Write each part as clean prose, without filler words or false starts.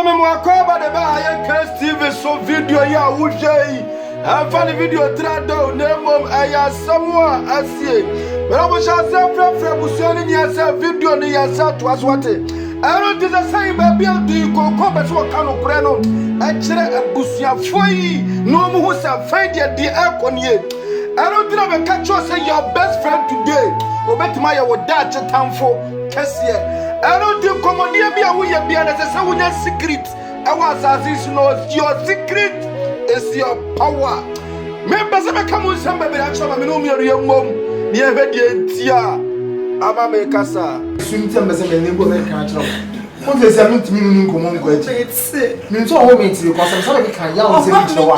Akwaba de ba ya Cast TV so video ya wuje funny video trado na mom aya samwa asie but we shall say fra busuani ni asa video ni ya sa to aswate ero ti the same baby do ko be so kanu kure no e kire abusuafo yi no mu hu sa fadia di akonie ero ti na be catch you say your best friend today obetima ya woda chetamfo kese ero ti komodia bia wo ye bia na say wo nya secret our assassin's knows your secret is your power. Members of a common somebody actually, I know your young mom near Vedia. Aba make us a swim members of a neighbor can't. What is a minute minimum common question? Means all means because somebody can yell.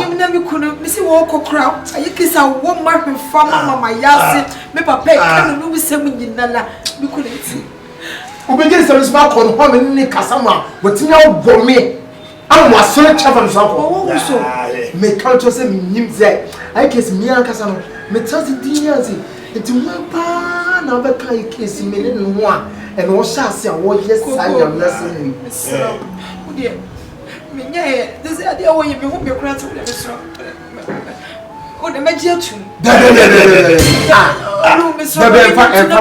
You never could miss a walk or crowd. I kiss a woman and farmer, my yassi, maybe a peg, and we send me Nala. We couldn't see. We begin some small on how many Cassama, but now for me. I was so chavan so me culture say me say I kiss me and Cassano me tell the diazi it my pa na be kai kiss me no a and wo sha say wo yes I am listening wo dey me nya this idea wo you me ho me kura to be so o de maji atu no me so be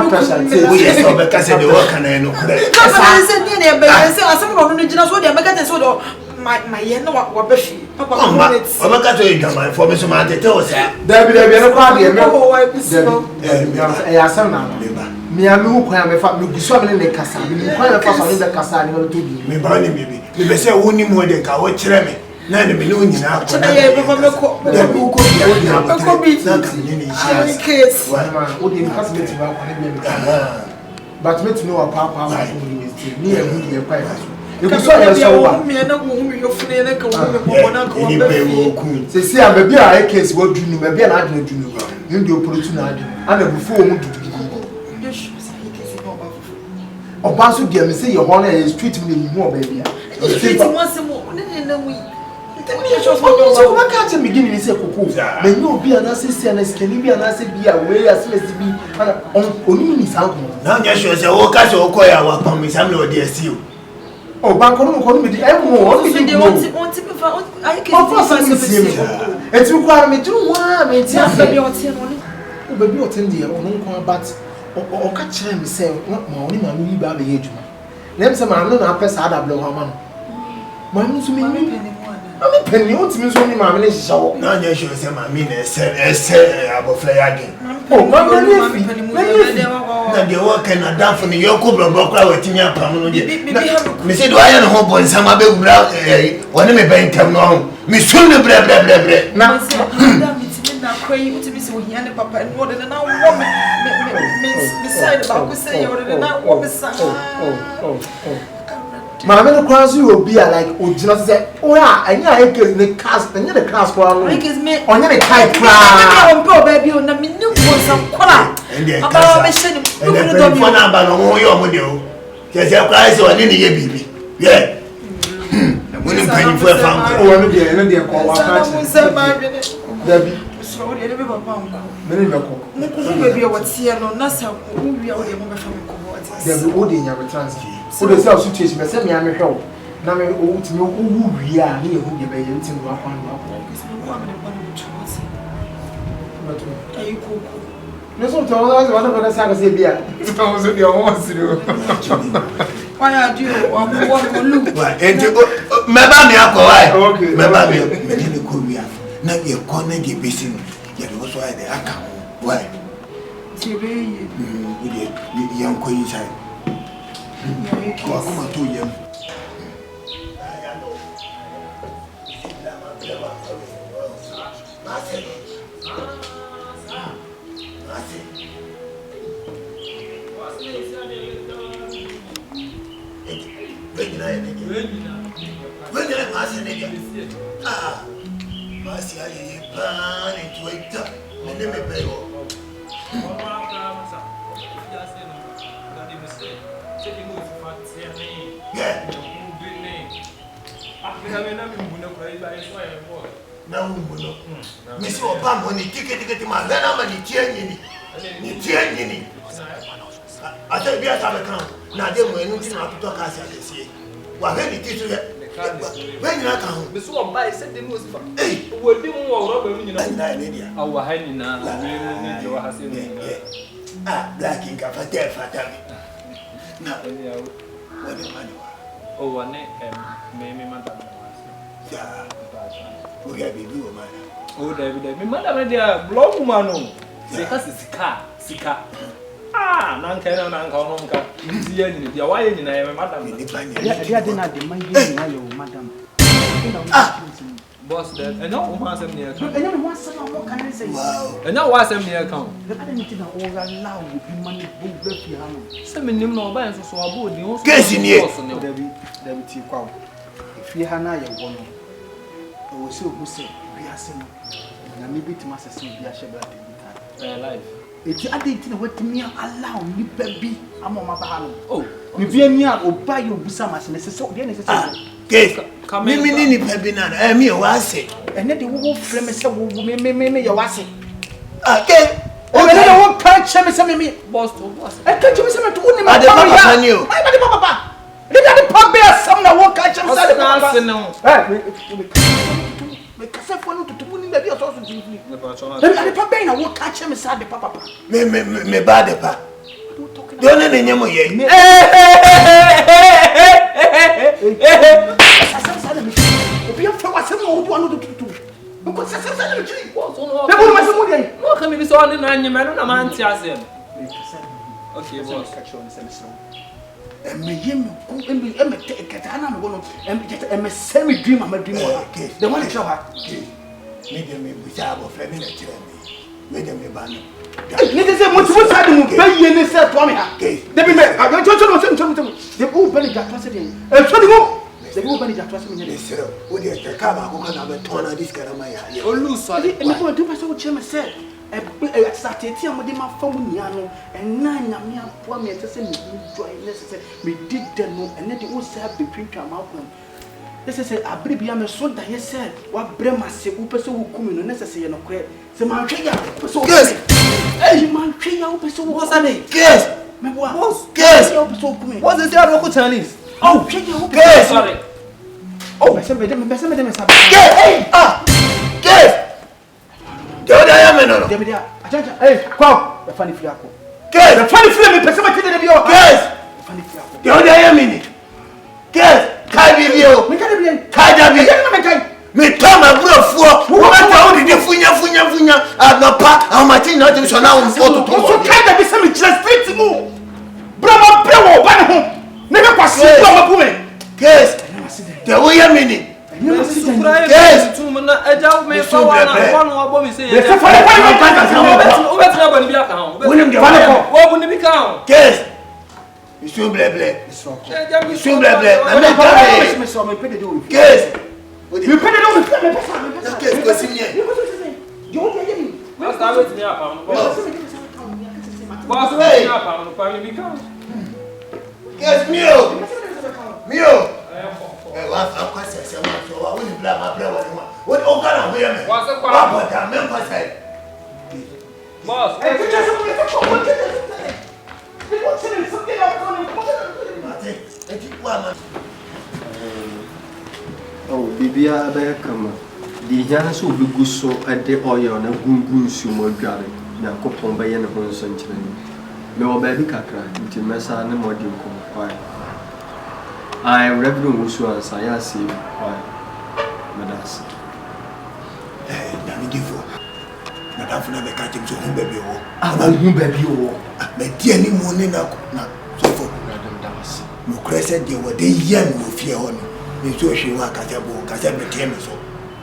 pressure say wo yes o be ka say the work na no kura ka say dey na be say asem no no gina so dey make that so do my yen no wabefi papa obaka to igama for me so ma tete o say David no kwa de me ya asem na me amu kwa me fa me gusu amene ne kasa me kwa me fa so ne kasa ne no to bi me ba ni bibi me be say woni mo de ka wo kire me na ne me no nyina akọ na ye papa me ko bi na ka ni ni shi case wo de kasa me ti ba kwa ne bi me but me to know papa ma so ni e hu de kwa you so ya so me na wo hu yo fune na ka wo na ka wo be se si a baby a case wo dunu baby na adunu dunu ni ndi oporotu na adunu ana bufu wo mu dudu oba so dia me say your honor is treat me ni mu baby a treat mo se mo ne na wi so what can't me give me say koko me no obi ana se si ana skeni bi ana se bi a we asemesi bi ana oni ni sanko na nya sure say wo ka se wo koya wa pam me sam na odi asi o oh, banco no come with the emo. What is it? Want to be found? I can't see me. It's required me to one. It's a baby or 10 on it. Baby or 10 year on one, but or catch him say, not money, my new baby age. Them some man, no, I pass out blow her man. Mamma to me, I'm a penny, what's me only my minister. So now you should say, my mean, say, I will fly again. Oh, Mamma, the work and a damn for the Yoko Broker with me up. Me say, do I have a hope on some other one of my bank come on? Miss Sunday, blah, blah, blah, blah. Now, it's crazy to be so young, Papa, and more than an hour woman. Beside about to say, or than an hour. Mamma, the cross you will be like, oh, just say, oh, yeah, I know I get the cast, and you're the class for all. I guess me on your type. I'm poor baby, and I mean, you want some color. And the mission, and the telephone number on your model. There's a price or any baby. Yeah. When you pay for a family, oh, and the call. Debbie, so the baby of baby, what's here, no, Nasa, who we are the moment from the wood in your transit. So the self situation, but send me a help. Now, me old to know who we are here, who you may use in one no, so tell us one of us has a beer. It's almost your own to do. Why are you? What look? And you go, Madame Yako, okay, Madame, Medina Korea. Now you're corner get busy. Yet was why they are come. Why? With young queen inside. Come on, 2 years. Now, Miss Obama, when you ticket my venom and you change. I tell you, I have a count. Now, they were not to talk as I say. What any teacher When you come, Miss One by said the most. Hey, Will be more rubber, you know. our hanging now. Black ink of a death at me. Now, what the money? Oh, one maybe madam. We have been doing, man. Oh, David, madam, dear, blow woman. Because it's Sika. Ah, Nanka, Nanka, the why in a madam. Yeah, then I demand you, madam. Boss, and no one some near account. And then one son, what can I say? And now what's some near account? The other meeting all allowed with the money, book, piano. Some in him no bands, so I would the guess in here. David T. Quao. If you had a one, I was so who said, we are saying, and maybe to Master Sylvia Shabbat life. It's a day to what me allow me, baby. I'm on my bahano. Oh, we be near or buy your Busamas and it's so necessary. Case, come in, Pebina, and me, was it. And then the wolf frame is a woman, me, your was it. Okay. Oh, I don't catch him, some me. Boss to us. I catch him some to him. I don't know. I don't know, Papa. They got the pub bear, some that won't catch him. Because I want to win the beer also. The pub bear won't catch him inside the papa. Me bad the pa. Don't let any more yet. Be a fellow, some old one to do. Because I said, no, can be so on the 9 man, a man tells him. Okay, boss. And me, him, and me, semi dream, I'm a dream. The one show her. Medium, we have a feminine. Medium, me banner. Niggas say, what's the move? Pay you in this cell, Tommy. They be made. I don't know. The old belly got trusted in. And so the old belly got trusted in. Would you come out and have a ton of this kind of my eye? Or lose, sorry. And before I do my soul, Chairman said, I started here with my phone, and 9 of me, poor me to send me necessary. We did the no, and then the old side between them out. This is a baby, I'm a son that he said, what Brema said, who person who come in necessary and okay. So, my so yes. Hey, man, what's that name? Yes. Yes. What's the local Chinese? Oh, yes. Sorry. Oh, yes. Yes. The other Yamano. Hey, quack, the funny flaco. Yes. The funny flame, person, yes. The other Yamini. Yes. Kaibio. Me tell my brother for what I did funya. I'm not part. I'm not in nothing. So now I'm going to so kind of be some just straight to move. Brahma Brewo, Banahum. Never pass it. Yes. The way I mean it. Yes. 2 minutes. I don't make for one. Yes. You should blab. Yes. You pay it over. Yes, Mio. Oh, Bibia, there come. The Yana so be good so at the oil and a gungun sumo galley. Now, Copon by any one century. No baby cacra, into Messa and more deal. Why? I reverend Wusu and Saya see why. Madas. Namidifo. Madame for never catching to whom baby. I'm whom baby war. But dear any morning now. So for Madame Damas. No crescent, you were the young with fear on. So she was Casabo, Casabo Temiso.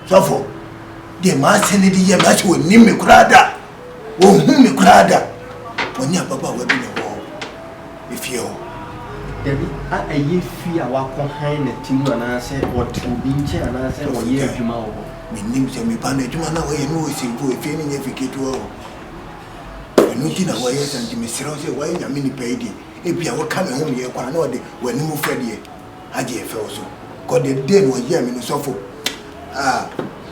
So for the master in the year, that's what Nimmy Crada. Oh, whom me Crada. When your papa will be the wall. If you Debbie, I ye fear walk behind a team and I said, what to be chair and I said, oh, yeah, tomorrow. Me names and me panage, man, away and always in for a feeling if you get to all. And looking away and to Miss Rose, why a mini paid. If you were coming home here, quite know when you move Freddie. I did feel so. God, the day was here in the sofa. Ah,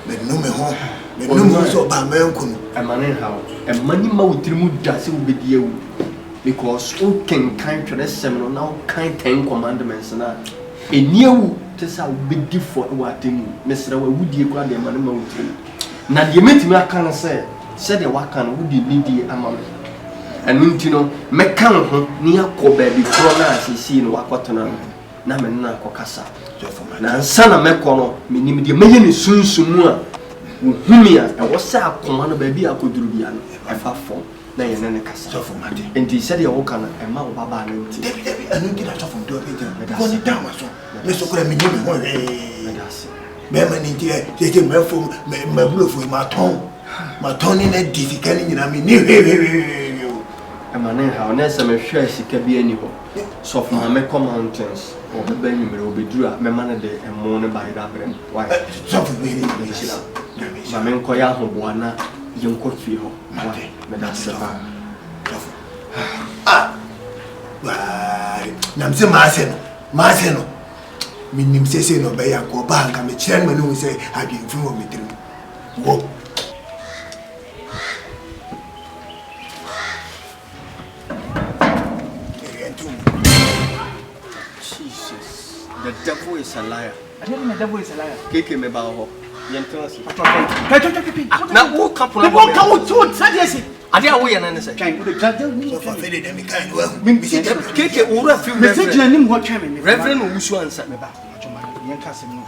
but no me home. But no more so by my uncle. A man in how a money mouth remove does will be you. Because all can kind to the seminar now kind 10 commandments and that. A new tesa obedi for wa temu mesra wa wudie kwa de ma ma wutiri na de metimi aka no se de waka no wudi nidi ama me enu ntino meka ho ni akọ ba bi kro na asisi no wakotona na me na akokasa na sana mekọ no menim de meye ne sunsumu a wohumia e wo sa akoma no ba bi akoduru bia no efa fom na ye ne kasa so for mate enti se de wo kana e ma wo baba na nti debi anu nti na so for do be jam ko ni dama so me so kura me ni me ho me ma ni nti je me fo me blo fo ma ton ni na difficult ni na me ni amane ha ona se me hwe sika bi ani ho so for ma me mountains o be ba nyimre o be duru a me ma ne de emo ne ba ira brem why so for me ni ma me nko ya ho bo na ye nko fi ho me da se ba nam se ma se no minim sese no be ya ko ba nka me kire me no se adwen fi wo metrim wo Jesus, the devil is a liar. I didn't know the devil is a liar. Keke me ba ho. Yentonsi. Na wo couple. The one come to say ade a wo ye na ne se. Twan the judge me. so for fede dem kan wo Keke owura fi message na nim ho twan me. Reverend Owusu ansa. Me ba. Achoma yen ka sem no.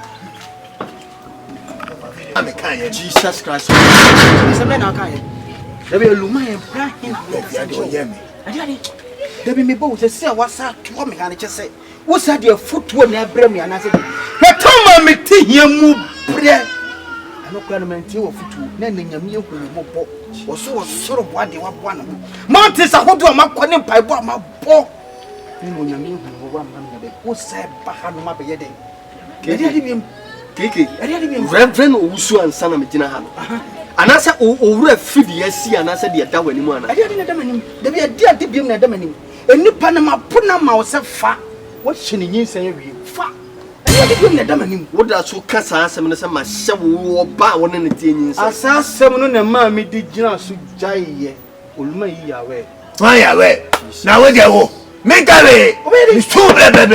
ame kan ye Jesus Christ. Se me na ka ye. Da be luma ye bra hin na ya de o ye me ade da be me bo se wasa to me ha ne chese wo sa de footwo na brem ya na se he toma me tehia mu bre ano kwa na menti wo footwo na nyame ehu me bobo wo so soro bo ade wa bo na mountains ahodo makọ ne mpaibo amabo ni no nyame ehu wo wa ma me be wo sa ba ha no ma be ye den Keke Reverend Owusu ansa na me gina ha no anasa owura fidi asi anasa de da wani mu ana ade na da manim da bi ade biem na da manim enipa na mapona ma wo se fa wo hyene nyinsan awie fa ade biem na da manim wo da so kasa asem no se ma hye wo ba wo ne ne tie nyinsan asasem no na ma me di gina so jaiye oluma yi yawe wa yawe na wo de wo me gawe ni so bebe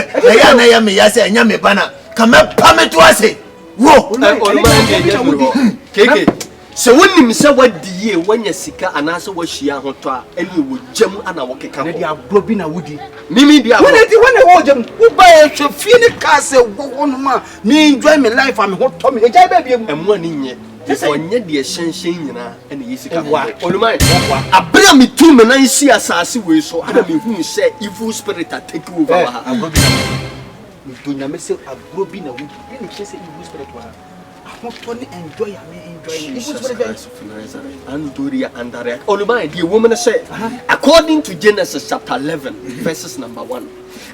na ya me ya se nya me bana kama pa me to ase wo oluma de Keke se wonim se wadie wanya sika anase wahia hoto a ene wo gyam ana wo keka na dia agro bi na wudi mimi dia agro wona wo gyam wo ba e hwe fie ne ka se wo no ma me enjoy my life am ho to me e jai ba biem emu ani nye onye de hyenhyen nyina ene yesika wa olumai abra mi tu me nan si asase we so ana me hu se evil spirit take over ha agro bi na me dunya me se agro bi na wudi ene chese evil spirit wa to enjoy Andoria Andarea. Olumai, the woman said, according to Genesis chapter 11, verses number 1.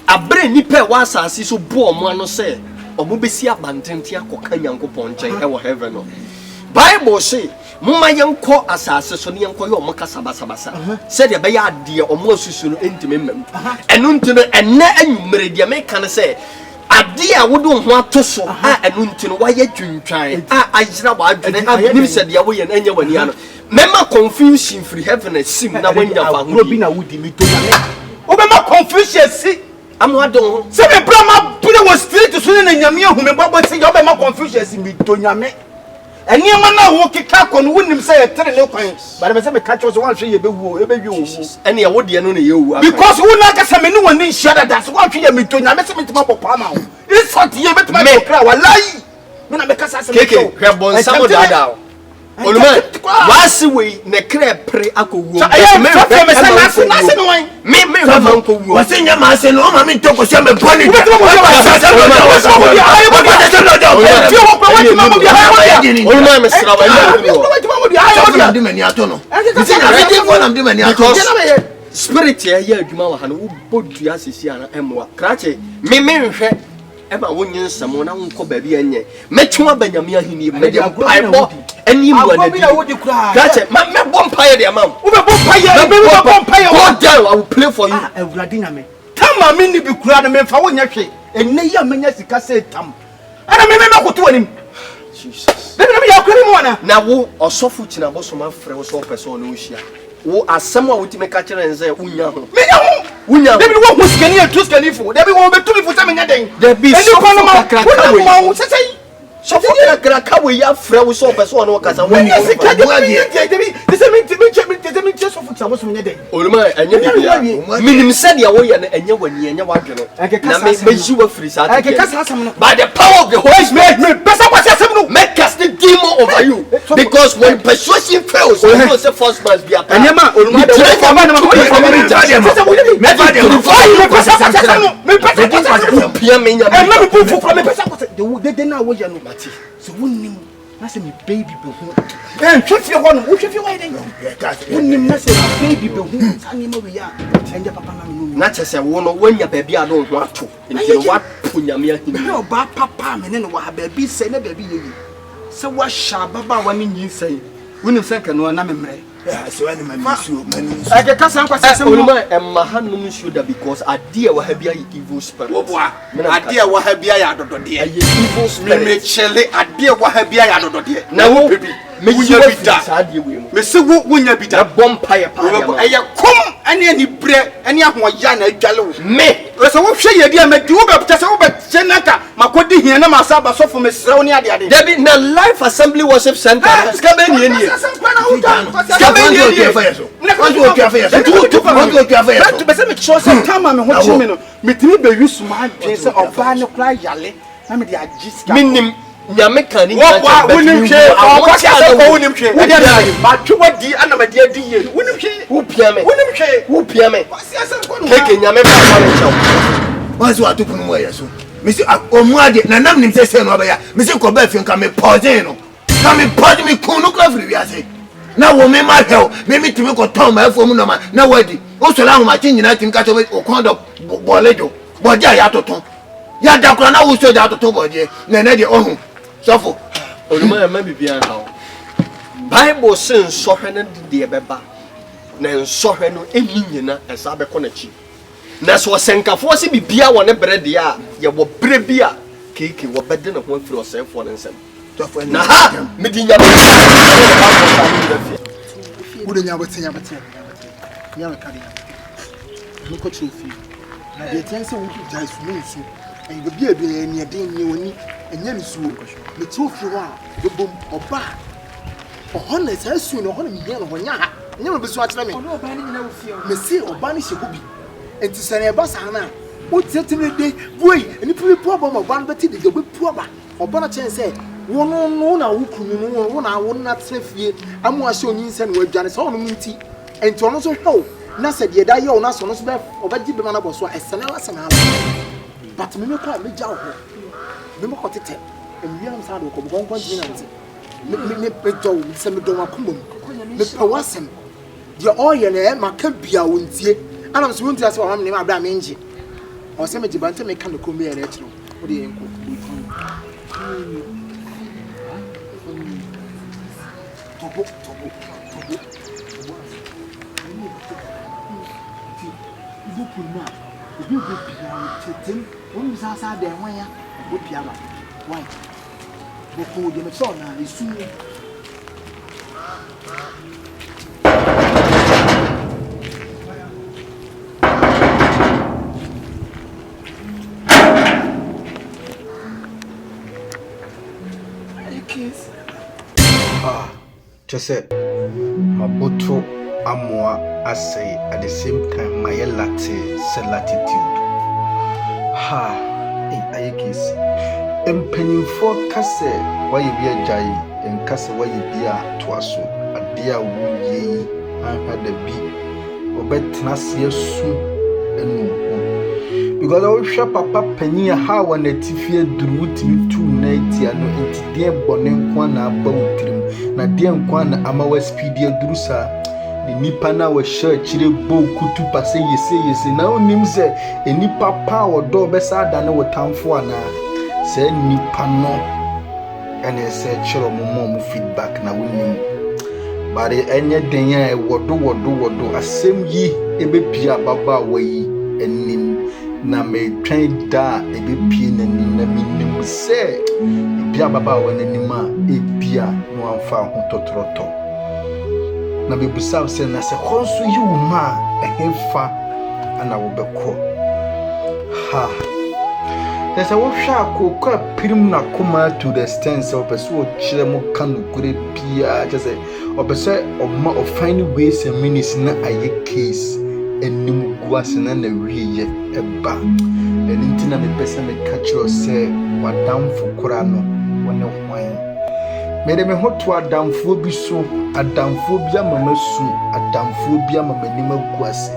Abre nipe wasa so bo mo say, omubesi abantentia koka Nyankopon nchen e wo heaven no. Bible say, mumma yenko asase so ne yenko ye omoka sabasabasa. Said be ya ade omo asusu no entime mmam. Enu ntino enne anwumere de me kan say ade a wodo ho atoso a enu ntino waye twintwan a ayira wa adwene a nim se de wo ye na anya wani ano mema confusion free heaven asim na wanya fa ho bi na wudi mi to na o be ma confusion si amoadon se me bra ma pure wo street so ne nyame hu me babo se yo be ma confusion si mi to nyame eni ma na wo kika ko no wonim se ye tere ne kwan ba be se me catch so wan hwe ye be wu e be wi wo eni ye wo de no ne ye wu because wo na ka se me ni woni nhia da so wan hwe ye mi to nyame se me tima popa ma wo isot ye be tima ko kra wallahi me na me ka sa se me Keke hwe bon samo dada olumai wasi we ne kra pre akowu me se na no wan me hwe man ko wu wase nya ma se no ma me to ko se me boni olumai me sra wa spirit ya adwuma wa ha no bodu asisi ana emwa krache me nhwe ema wonyin nsamo na wonko ba bi anye metwa banyame ahini me de aibo ani mu na di krache me bompaye de amam wo be bompaye go down I will play for you awurade nyame tama me ni bi kura na me fa wonya hwe enne ya menya sika se tam ana me makoto anim Jesus be me ya kura mu wana na wo osofu kina bosoma frɛ wo so person no hia wo asɛm a wotime ka kyerɛ nze wonya ho me nya ho Wunya. Debi wo hu skani e tu skani fo. Debi wo betu mi fo se menya den. Debi so kakra we. Ma wo sesei. So for kakra we ya fra wo so person no kasa wo ni. Debi de me so fo samo so menya den. Oluma enye bibia. Minim said ya wo ye na enye wani enye wadwene. Na me meji wa free sa. Ake kasa asem no. By the power of the Holy Spirit. Me pesa kwase asem no. Make cast the demon over you. Because when persuasion fails, you know say first must be apart. Enye ma oluma de wo ma na ma de na wo ye no mate so wonnim na se me baby be hu hwefie ho no hwefie ho iden wonnim na se baby be hu sane ma we ya enje papa na me no na chese wo no wanya baabi a no ho ato nti no wapo nyame ahimi no ba papa me ne no wa baabi se na baabi ye se wa sha baba wa ne nyin sai wonnim se ka no na me mre so any man issue ake kasa nkwase asem no oluma emma hanum shoulda because adie wa ha bia evil spirit wo boa adie wa ha bia ya dodode ye evil spirit me chele adie wa ha bia ya dodode na wo bebi me wunya bi da adie we mu me se wo wunya bi da bompa ye pa ya eye kom ane ani bre ane ahoya na adwale wo me so wo hwe ye dia me di wo be pete se wo be chenaka makodi hia na masaba sofo me srew ne ade ade Debi na Life Assembly Worship Center ska be nie nie ska be nie nie bese me cho se tama me ho chi me no metimi be yusu ma adwen se oba ne kra yale na me de agiska minim nyame kan ni wa wonim hwe kwase ase ko wonim hwe ade ade ma twa di ana ma de adi ye wonim hwe wo pia me wonim hwe wo pia me kwase ase ko no keke nyame ba ma le chawo wazi watu kunu mo yeso misi omuade na nam nim sese no baya misi ko ba fien ka me pause no ka me pause me kunu ka firi wiase na wo me ma hel me mitimi ko ton ma afo mu no ma na wadi o so la ho ma chi nyina tim ka to o kon do bolejo bodi ya toton ya da kura na wo so ja toton bodi na na de ohun sofo oluma ma bibia ha Bible sin sohwe na de beba na nsohwe no eni nyina esa be konachi na so senkafo se bibia wo ne brede a ye wo brebia keke wo bede na ho afiri osefo ne nsem na ha medinya Ude nyabotenya nyawe kali nuko chofi na de tense wo ju jai su nsu en be bia be ne den ni woni enya ni su me chofi wa bebom oba ohona sa su no hona mi hia no honya ha enya me besu akere me ono oba ni nyina wo fie me se oba ni hyegubi enti sene e ba sa na wo teteme de boy eni pu oba mo ban beti de go pu oba oba na chense wono no na wukunu no wo na wo na trefie amu ahye onyinse no adwane so ono nti enti ono so hwew na se de da ye ono so no so be obaji be ma na boso esene wasana but me kwa me ja ho me mo kotete enwia am sa do ko bon kwanti na nti me pejo se me do makomom me pawasem de oye na maka bia wontie anam so wontie ase wa mam ne ma bra me nji o se me jibante me kan ko me ya na chiro o de enko tobo ibu puna ibu bia tetem won sa de wan ya wo pia ba why boko de me so na isu Jose maboto amwa asay at the same time my latte latitude ha ayekis empenifo kase waye bia jai enkase waye bia toaso adia wuye anha da bi obetna se su enu because I will share papa penny how one etifie durutimi tu night ya no entide bonen kwa na abawutrim na de nkwa na amawa speed ya durusa ni nipa na we share chire bo kutu pase yese na onim se enipa pa odo besa da na wotamfo ana se nipa no ene se chiro mo feedback na wonim bare enye den ya wodo asem yi ebepia baba wayi enim na me train da ebepie nanim na minim se ebia baba wa nanim a ebia no amfa ho totroto na bebusa se na se khonso yi uma ehemfa ana wobɛkɔ ha there's a workshop ko pirim na koma to the extent so person wo kyerɛ mo kan kure bia just say obese oma o find ways and means na aye case enim guase na wiye eba enti na me pesa me catch you say wadamfo kora no wone hwan me me hoto adamfo bi so adamfo bi amama su adamfo bi amama nim aguase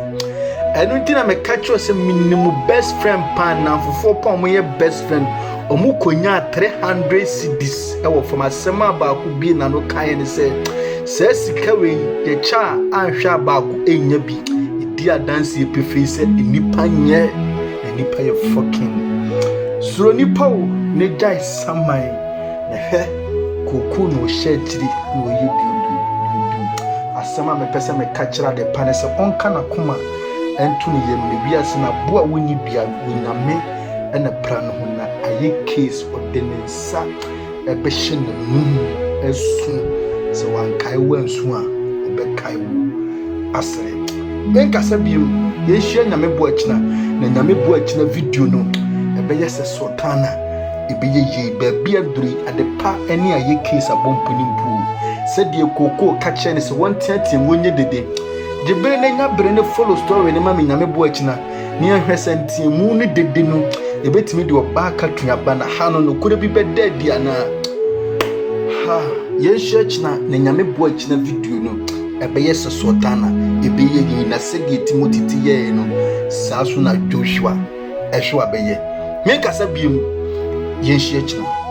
enti na me catch you say minimum best friend pan na fofo pa mo ye best friend omu konya 300 cedis e wo from asema ba ku bi na no kan ni say sika we ye cha anhwa ba ku enya bi idi adanse epefe say nipa nye nipa ye fucking suro nipa wo ne jai samai na he koku no shediri no yidu asema me pese me kachira de panese onka na kuma entu ne yem ne biase na bo a woni bia wonyame ena pra no ho na aye case ordinance ebe hye no mu esu se wankai wansu a obekai wo asere benkasa biom ye hye nyame bo akina na nyame bo akina video no ebe yese sotana ebe ye ba bia duri adepa ene aye case abomponi mpu se de koko kache ne se wontiatim wonye dede jebe na nya bre ne follow story ne ma me nyame bo akina ne ahwesantie mu ne dede no ebetimi de oba akatua ba na ha no kore bi beda dia na ha ye church na nyame bo akina video no ebe yese sotana ebe ye na se de timotiti ye no saso na Joshua ehwe abeye me kasa biem ye church na